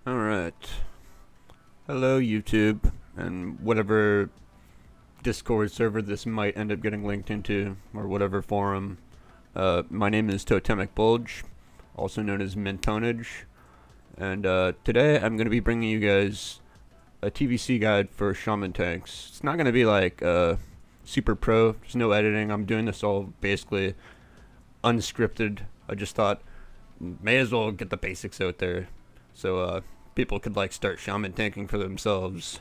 Alright. Hello, YouTube, and whatever Discord server this might end up getting linked into, or whatever forum. My name is Totemic Bulge, also known as Mintonage, and today I'm going to be bringing you guys a TBC guide for Shaman Tanks. It's not going to be like super pro, there's no editing, I'm doing this all basically unscripted. I just thought, may as well get the basics out there. So, people could like start shaman tanking for themselves.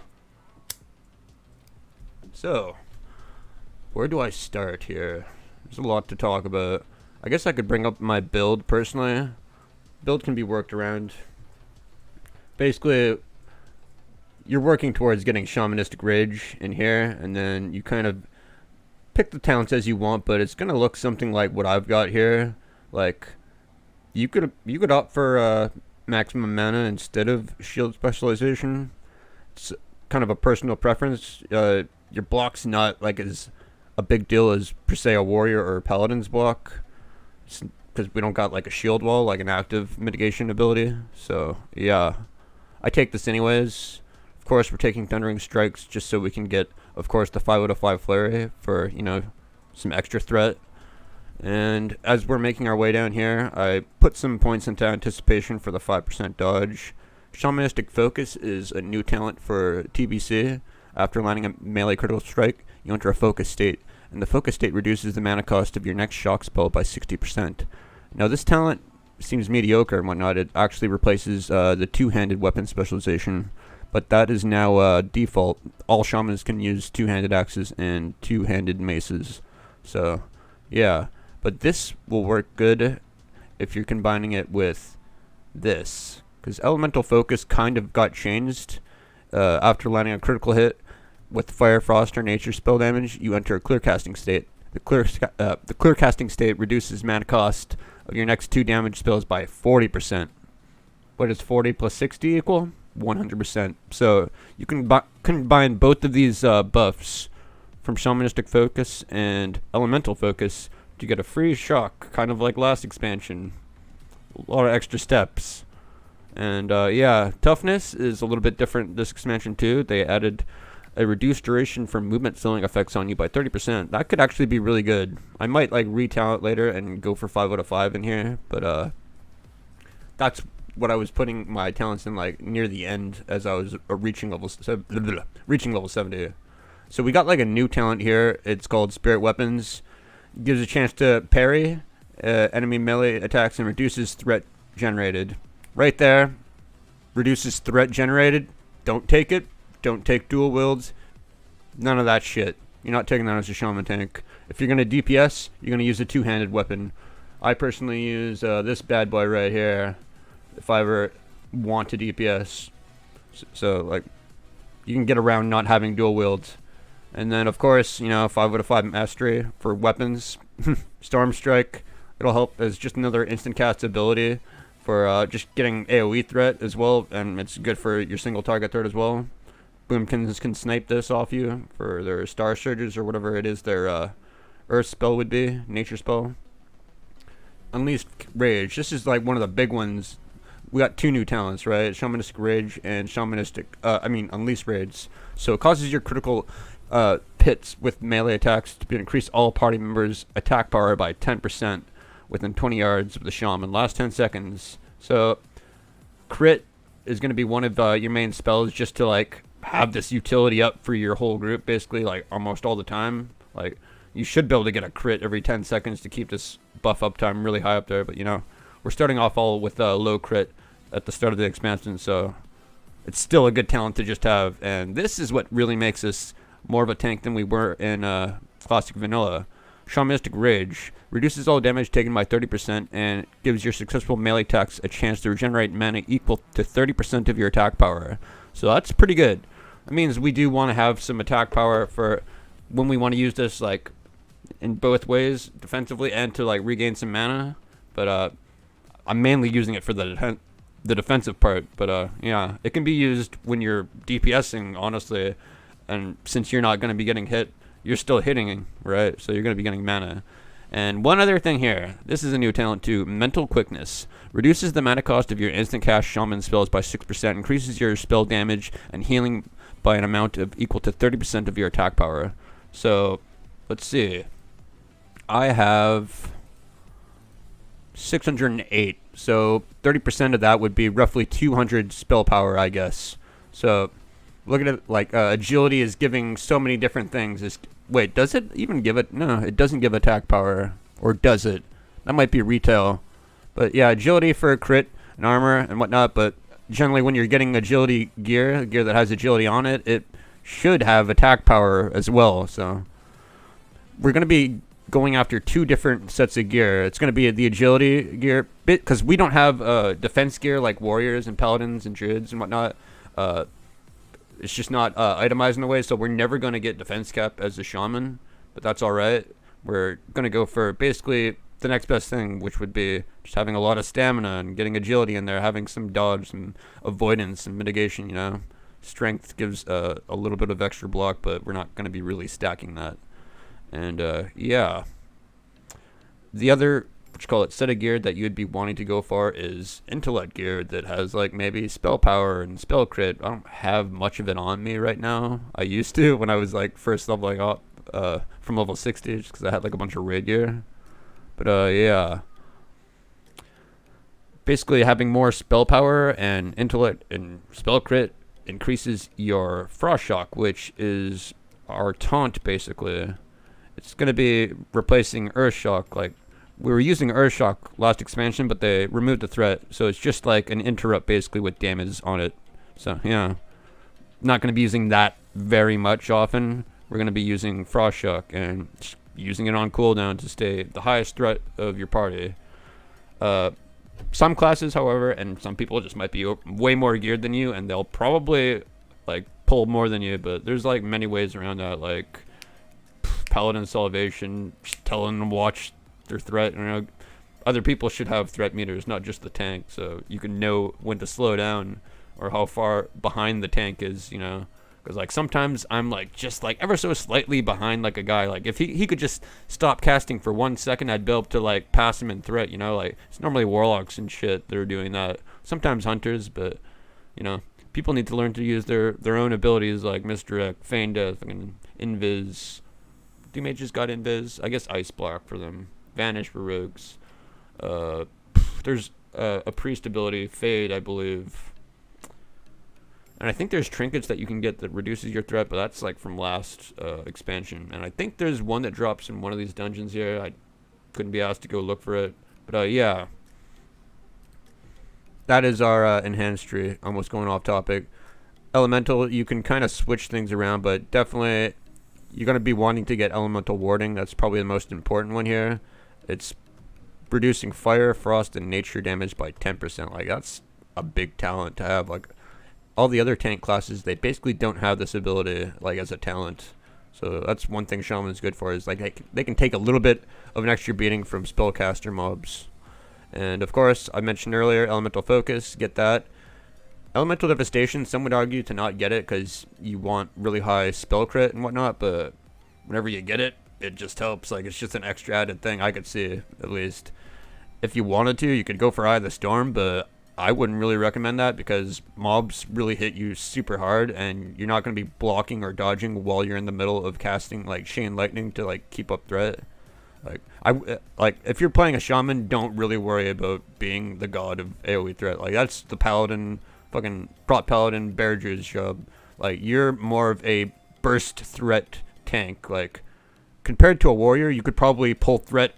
So, where do I start here? There's a lot to talk about. I guess I could bring up my build personally. Build can be worked around. Basically, you're working towards getting Shamanistic Rage in here, and then you kind of pick the talents as you want, but it's gonna look something like what I've got here. Like, you could opt for maximum mana instead of shield specialization. It's kind of a personal preference. Your block's not like as a big deal as per se a warrior or a paladin's block, because we don't got like a shield wall, like an active mitigation ability. So yeah, I take this anyways. Of course, we're taking Thundering Strikes just so we can get, of course, the 5 out of 5 flurry for, you know, some extra threat. And as we're making our way down here, I put some points into anticipation for the 5% dodge. Shamanistic Focus is a new talent for TBC. After landing a melee critical strike, you enter a focus state, and the focus state reduces the mana cost of your next shock spell by 60%. Now this talent seems mediocre and whatnot. It actually replaces the two-handed weapon specialization, but that is now default. All shamans can use two-handed axes and two-handed maces. So, yeah. But this will work good if you're combining it with this, because Elemental Focus kind of got changed after landing a critical hit with Fire, Frost, or Nature spell damage. You enter a clear casting state. The clear casting state reduces mana cost of your next 2 damage spells by 40%. What does 40 plus 60 equal? 100%. So you can combine both of these buffs from Shamanistic Focus and Elemental Focus to get a free shock, kind of like last expansion. A lot of extra steps. And yeah, toughness is a little bit different this expansion too. They added a reduced duration for movement slowing effects on you by 30%. That could actually be really good. I might like retalent later and go for 5 out of 5 in here, but that's what I was putting my talents in like near the end as I was reaching level 70. So we got like a new talent here. It's called Spirit Weapons. Gives a chance to parry enemy melee attacks and reduces threat generated. Right there, reduces threat generated. Don't take it. Don't take dual wields. None of that shit. You're not taking that as a shaman tank. If you're going to DPS, you're going to use a two-handed weapon. I personally use this bad boy right here if I ever want to DPS. So like, you can get around not having dual wields. And then, of course, you know, 5 out of 5 mastery for weapons. Storm Strike. It'll help as just another instant cast ability for just getting AoE threat as well. And it's good for your single target threat as well. Boomkins can snipe this off you for their Star Surges or whatever it is their Earth spell would be. Nature spell. Unleashed Rage. This is like one of the big ones. We got 2 new talents, right? Shamanistic Rage and Unleashed Rage. So it causes your critical pits with melee attacks to increase all party members' attack power by 10% within 20 yards of the shaman. Last 10 seconds. So crit is going to be one of your main spells just to like have this utility up for your whole group basically like almost all the time. Like you should be able to get a crit every 10 seconds to keep this buff uptime really high up there, but you know, we're starting off all with low crit at the start of the expansion, so it's still a good talent to just have. And this is what really makes us more of a tank than we were in Classic Vanilla. Shamanistic Rage reduces all damage taken by 30% and gives your successful melee attacks a chance to regenerate mana equal to 30% of your attack power. So that's pretty good. That means we do want to have some attack power for when we want to use this like in both ways, defensively and to like regain some mana. But I'm mainly using it for the defensive part. But yeah, it can be used when you're DPSing, honestly. And since you're not going to be getting hit, you're still hitting, right? So you're going to be getting mana. And one other thing here. This is a new talent too. Mental Quickness. Reduces the mana cost of your instant cast shaman spells by 6%. Increases your spell damage and healing by an amount of equal to 30% of your attack power. So, let's see. I have 608. So 30% of that would be roughly 200 spell power, I guess. So look at it like agility is giving so many different things. Wait, does it even give it? No, it doesn't give attack power. Or does it? That might be retail. But yeah, agility for crit and armor and whatnot. But generally when you're getting agility gear that has agility on it, it should have attack power as well. So we're going to be going after two different sets of gear. It's going to be the agility gear bit because we don't have defense gear like warriors and paladins and druids and whatnot. It's just not itemized in the way, so we're never going to get defense cap as a shaman, but that's all right. We're going to go for basically the next best thing, which would be just having a lot of stamina and getting agility in there, having some dodge and avoidance and mitigation, you know. Strength gives a little bit of extra block, but we're not going to be really stacking that. And yeah, the other set of gear that you'd be wanting to go for is intellect gear that has like maybe spell power and spell crit. I don't have much of it on me right now. I used to when I was like first leveling up from level 60 just because I had like a bunch of raid gear. But yeah, basically having more spell power and intellect and spell crit increases your frost shock, which is our taunt basically. It's going to be replacing Earthshock. Like, we were using Earthshock last expansion, but they removed the threat. So it's just like an interrupt, basically, with damage on it. So, yeah. Not going to be using that very much often. We're going to be using Frost Shock and using it on cooldown to stay the highest threat of your party. Some classes, however, and some people just might be way more geared than you, and they'll probably, like, pull more than you. But there's, like, many ways around that, like Paladin Salvation, just telling them to watch their threat. You know, other people should have threat meters, not just the tank, so you can know when to slow down or how far behind the tank is, you know. Because like sometimes I'm like just like ever so slightly behind like a guy. Like if he could just stop casting for 1 second, I'd be able to like pass him in threat, you know. Like it's normally warlocks and shit that are doing that. Sometimes hunters, but you know, people need to learn to use their own abilities like misdirect, feign death, and invis. Do mages got invis? I guess ice block for them. Vanish for rogues. There's a priest ability, fade, I believe. And I think there's trinkets that you can get that reduces your threat, but that's like from last expansion. And I think there's one that drops in one of these dungeons here. I couldn't be asked to go look for it. But yeah. That is our enhanced tree. Almost going off topic. Elemental, you can kind of switch things around, but definitely you're going to be wanting to get elemental warding. That's probably the most important one here. It's reducing fire, frost, and nature damage by 10%. Like, that's a big talent to have. Like, all the other tank classes, they basically don't have this ability, like, as a talent. So that's one thing Shaman's good for, is, like, they can take a little bit of an extra beating from spellcaster mobs. And, of course, I mentioned earlier, elemental focus, get that. Elemental devastation, some would argue to not get it because you want really high spell crit and whatnot, but whenever you get it, it just helps. Like, it's just an extra added thing I could see, at least. If you wanted to, you could go for Eye of the Storm, but I wouldn't really recommend that because mobs really hit you super hard, and you're not going to be blocking or dodging while you're in the middle of casting, like, Chain Lightning to, like, keep up threat. Like, if you're playing a Shaman, don't really worry about being the god of AoE threat. Like, that's the Paladin, fucking Prot Paladin, Bear Drew's job. Like, you're more of a burst threat tank. Like, compared to a warrior, you could probably pull threat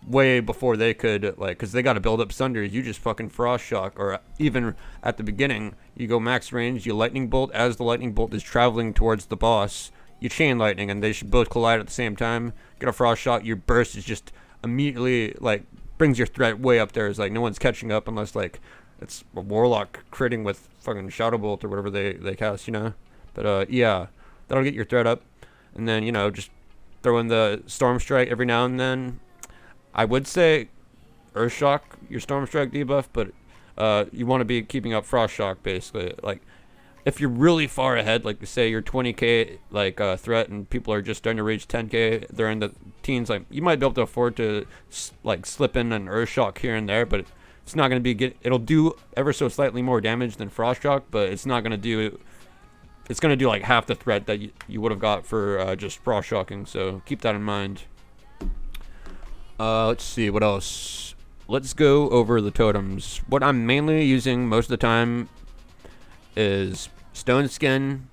way before they could, like, because they got to build up Sunders. You just fucking Frost Shock, or even at the beginning, you go max range, you Lightning Bolt. As the Lightning Bolt is traveling towards the boss, you Chain Lightning, and they should both collide at the same time. Get a Frost Shot, your burst is just immediately, like, brings your threat way up there. It's like, no one's catching up unless, like, it's a Warlock critting with fucking Shadow Bolt or whatever they cast, you know? But, yeah, that'll get your threat up. And then, you know, just throw in the Storm Strike every now and then. I would say Earthshock, your Storm Strike debuff, but you want to be keeping up Frost Shock, basically. Like, if you're really far ahead, like say you're 20k like threat, and people are just starting to reach 10k, they're in the teens, like you might be able to afford to like slip in an earth shock here and there, but it's not going to be it'll do ever so slightly more damage than frost shock, but it's not going to do, it's going to do like half the threat that you would have got for just frost shocking, so keep that in mind. Let's see what else. Let's go over the totems. What I'm mainly using most of the time is stone skin.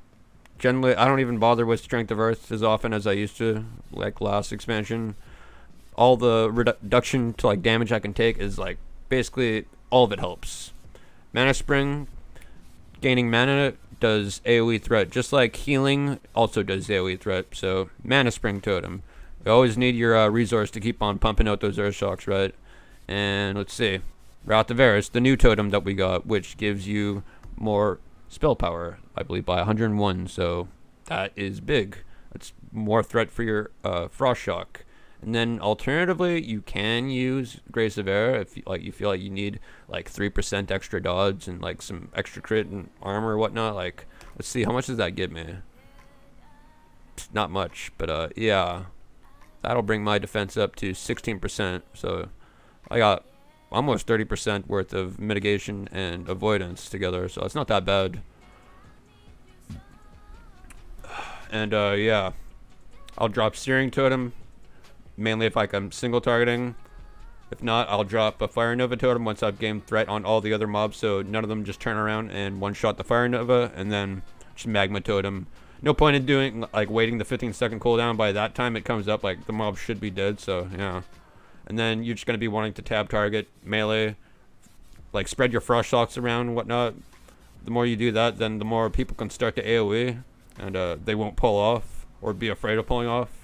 Generally, I don't even bother with strength of earth as often as I used to, like last expansion. All the reduction to like damage I can take is like basically all of it helps. Mana spring, gaining mana does AoE threat, just like healing also does AoE threat. So mana spring totem. You always need your resource to keep on pumping out those earth shocks, right? And let's see, Wrath of Eris, the new totem that we got, which gives you more spell power, I believe by 101, so that is big. That's more threat for your frost shock. And then alternatively, you can use Grace of Air if you feel like you need like 3% extra dodge and like some extra crit and armor or whatnot. Like, let's see, how much does that give me? Not much, but yeah, that'll bring my defense up to 16%. So I got almost 30% worth of mitigation and avoidance together, so it's not that bad. And yeah, I'll drop Searing Totem mainly if I'm single targeting. If not, I'll drop a Fire Nova Totem once I've gained threat on all the other mobs, so none of them just turn around and one-shot the Fire Nova, and then just Magma Totem. No point in doing like waiting the 15-second cooldown. By that time it comes up, like the mob should be dead, so yeah. And then you're just going to be wanting to tab target melee, like spread your frost shocks around and whatnot. The more you do that, then the more people can start to AoE, and they won't pull off or be afraid of pulling off.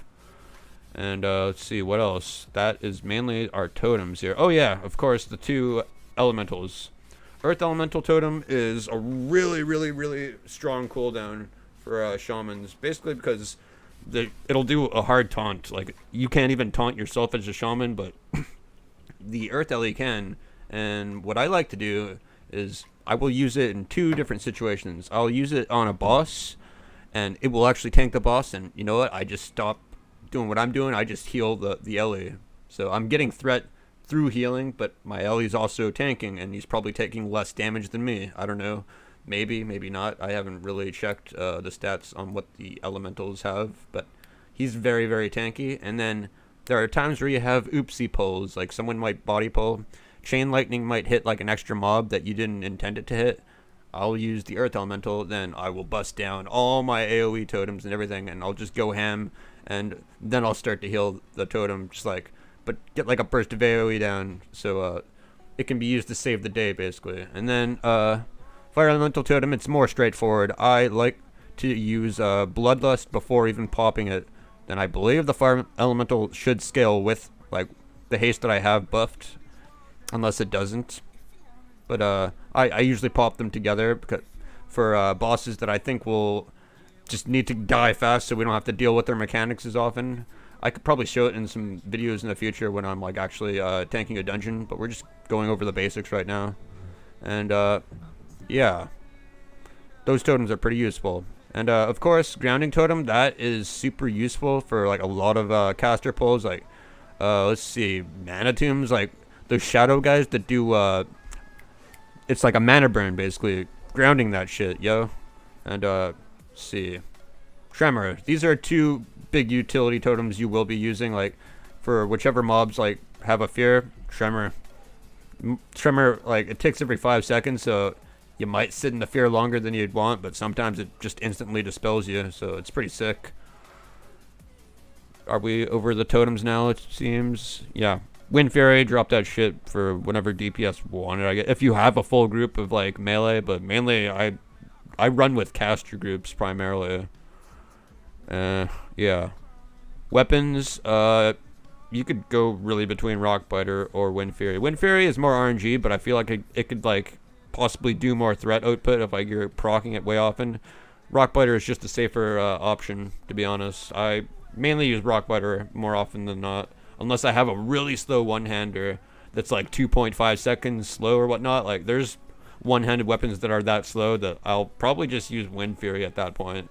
And let's see what else. That is mainly our totems here. Oh yeah, of course, the two elementals. Earth Elemental Totem is a really, really, really strong cooldown for shamans, basically because it'll do a hard taunt. Like, you can't even taunt yourself as a shaman, but the Earth Ellie can. And what I like to do is I will use it in two different situations. I'll use it on a boss, and it will actually tank the boss, and you know what? I just stop doing what I'm doing. I just heal the Ellie. So I'm getting threat through healing, but my Ellie's also tanking, and he's probably taking less damage than me. I don't know. Maybe, maybe not. I haven't really checked the stats on what the elementals have, but he's very, very tanky. And then there are times where you have oopsie pulls, like someone might body pull. Chain Lightning might hit like an extra mob that you didn't intend it to hit. I'll use the Earth Elemental, then I will bust down all my AoE totems and everything, and I'll just go ham, and then I'll start to heal the totem, just like, but get like a burst of AoE down, so it can be used to save the day, basically. And then Fire Elemental Totem, it's more straightforward. I like to use Bloodlust before even popping it. Then I believe the Fire Elemental should scale with like the haste that I have buffed, unless it doesn't. But I usually pop them together because for bosses that I think will just need to die fast, so we don't have to deal with their mechanics as often. I could probably show it in some videos in the future when I'm like actually tanking a dungeon, but we're just going over the basics right now. And yeah, those totems are pretty useful. And of course, Grounding Totem, that is super useful for like a lot of caster pulls. Like let's see, Mana Tombs, like those shadow guys that do it's like a mana burn, basically grounding that shit, yo. And let's see, Tremor, these are two big utility totems you will be using, like for whichever mobs like have a fear. Tremor, like it ticks every 5 seconds, so you might sit in the fear longer than you'd want, but sometimes it just instantly dispels you, so it's pretty sick. Are we over the totems now, it seems? Yeah. Wind Fury, drop that shit for whenever DPS wanted, I guess, if you have a full group of like melee, but mainly I run with caster groups primarily. Yeah. Weapons, you could go really between Rockbiter or Wind Fury. Wind Fury is more RNG, but I feel like it could like possibly do more threat output if like you're proccing it way often. Rockbiter is just a safer option, to be honest. I mainly use Rockbiter more often than not, unless I have a really slow one-hander that's like 2.5 seconds slow or whatnot. Like there's one-handed weapons that are that slow that I'll probably just use Wind Fury at that point.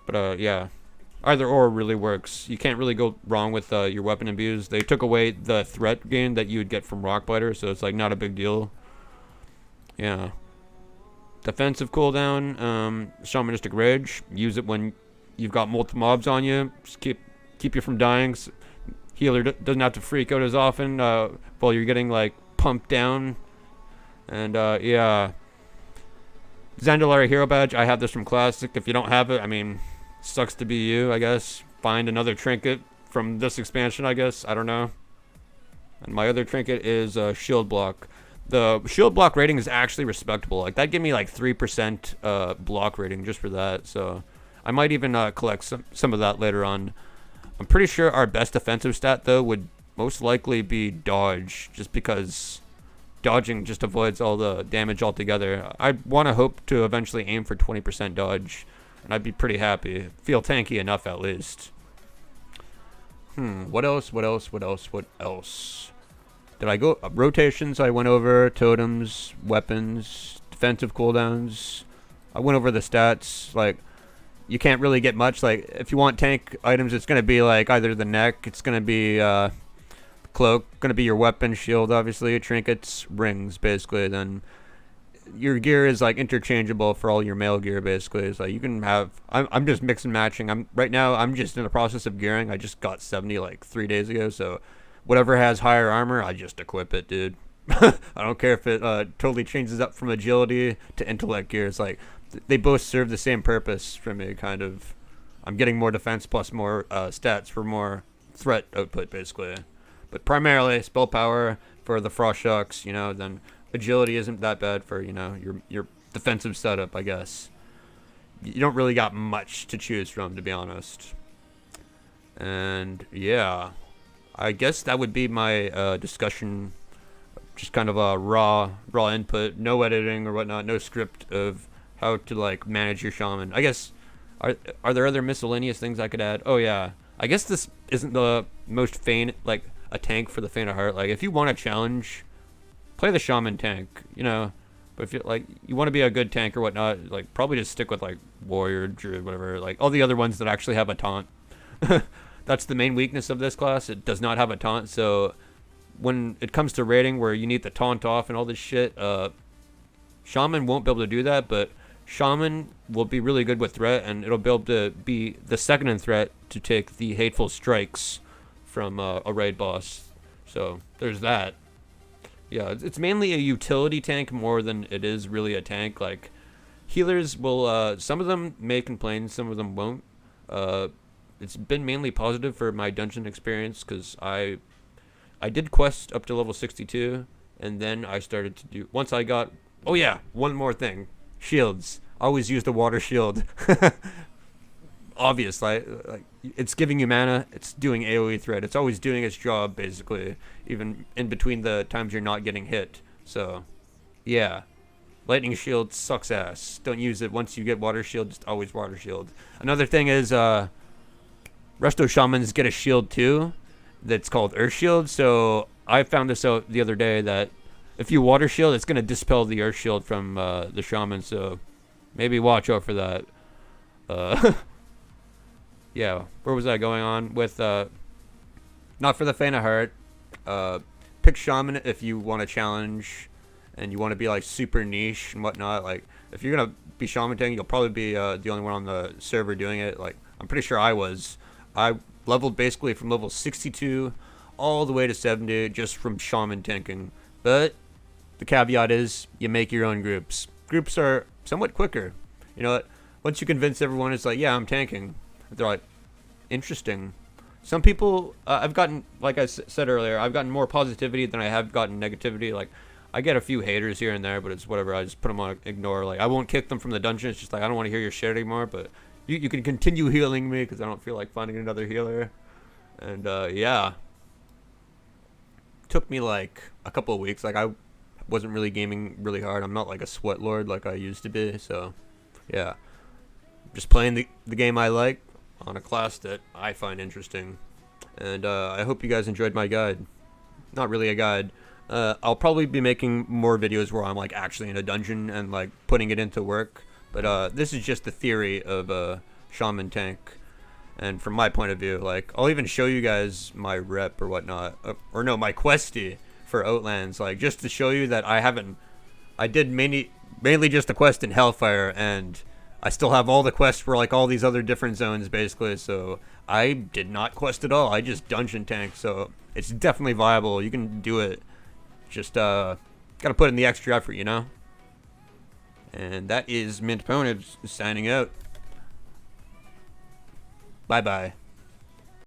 But yeah, either or really works. You can't really go wrong with your weapon imbues. They took away the threat gain that you would get from Rock Biter, so it's like not a big deal. Yeah. Defensive cooldown, Shamanistic Rage. Use it when you've got multiple mobs on you. Just keep you from dying. Healer doesn't have to freak out as often while you're getting like pumped down. And yeah, Zandalari Hero Badge. I have this from Classic. If you don't have it, I mean, sucks to be you, I guess. Find another trinket from this expansion, I guess. I don't know. And my other trinket is Shield Block. The Shield Block rating is actually respectable. Like, that gave me like 3% block rating just for that. So I might even collect some of that later on. I'm pretty sure our best defensive stat, though, would most likely be Dodge, just because dodging just avoids all the damage altogether. I want to hope to eventually aim for 20% dodge, and I'd be pretty happy. Feel tanky enough, at least. What else? Did I go? Rotations, I went over. Totems, weapons, defensive cooldowns. I went over the stats. Like, you can't really get much. Like, if you want tank items, it's going to be, like, either the neck, it's going to be cloak, going to be your weapon, shield, obviously, trinkets, rings, basically. Then your gear is, like, interchangeable for all your male gear, basically. It's like, you can have... I'm just mix and matching. Right now, I'm just in the process of gearing. I just got 70, like, 3 days ago, so... Whatever has higher armor, I just equip it, dude. I don't care if it totally changes up from agility to intellect gear. It's like, they both serve the same purpose for me, kind of. I'm getting more defense plus more stats for more threat output, basically. But primarily, spell power for the Frost Shocks, you know, then agility isn't that bad for, you know, your defensive setup, I guess. You don't really got much to choose from, to be honest. And, yeah... I guess that would be my discussion, just kind of a raw input, no editing or whatnot, no script of how to like manage your shaman. I guess are there other miscellaneous things I could add? Oh yeah, I guess this isn't the most faint like a tank for the faint of heart. Like if you want a challenge, play the shaman tank, you know. But if you like you want to be a good tank or whatnot, like probably just stick with like warrior, druid, whatever, like all the other ones that actually have a taunt. That's the main weakness of this class. It does not have a taunt, so when it comes to raiding where you need the taunt off and all this shit, Shaman won't be able to do that, but Shaman will be really good with threat, and it'll be able to be the second in threat to take the hateful strikes from a raid boss. So there's that. Yeah, it's mainly a utility tank more than it is really a tank. Like, healers will, some of them may complain, some of them won't. It's been mainly positive for my dungeon experience because I did quest up to level 62, and then I started to do... Once I got... Oh yeah, one more thing. Shields. I always use the water shield. Obvious, like it's giving you mana, it's doing AoE threat, it's always doing its job, basically, even in between the times you're not getting hit. So, yeah. Lightning shield sucks ass. Don't use it once you get water shield, just always water shield. Another thing is, Resto Shamans get a shield too that's called Earthshield. So I found this out the other day that if you water shield, it's going to dispel the Earthshield from the Shaman. So maybe watch out for that. Yeah, where was I going on with not for the faint of heart. Pick Shaman if you want to challenge and you want to be like super niche and whatnot. Like if you're going to be Shaman Tank, you'll probably be the only one on the server doing it. Like I'm pretty sure I was. I leveled basically from level 62 all the way to 70 just from Shaman tanking. But the caveat is you make your own groups. Groups are somewhat quicker. You know what? Once you convince everyone it's like, yeah, I'm tanking. They're like, interesting. Some people, I've gotten, like I said earlier, I've gotten more positivity than I have gotten negativity. Like, I get a few haters here and there, but it's whatever. I just put them on ignore. Like, I won't kick them from the dungeon. It's just like, I don't want to hear your shit anymore, but... You can continue healing me because I don't feel like finding another healer. And, yeah. Took me, like, a couple of weeks. Like, I wasn't really gaming really hard. I'm not, like, a sweat lord like I used to be. So, yeah. Just playing the game I like on a class that I find interesting. And, I hope you guys enjoyed my guide. Not really a guide. I'll probably be making more videos where I'm like actually in a dungeon and like putting it into work. But this is just the theory of Shaman Tank. And from my point of view, like, I'll even show you guys my rep or whatnot. Or no, my questy for Outlands. Like, just to show you that I did mainly just a quest in Hellfire, and I still have all the quests for, like, all these other different zones, basically. So, I did not quest at all. I just dungeon tank. So, it's definitely viable. You can do it. Just, gotta put in the extra effort, you know? And that is Mint Ponage signing out. Bye-bye.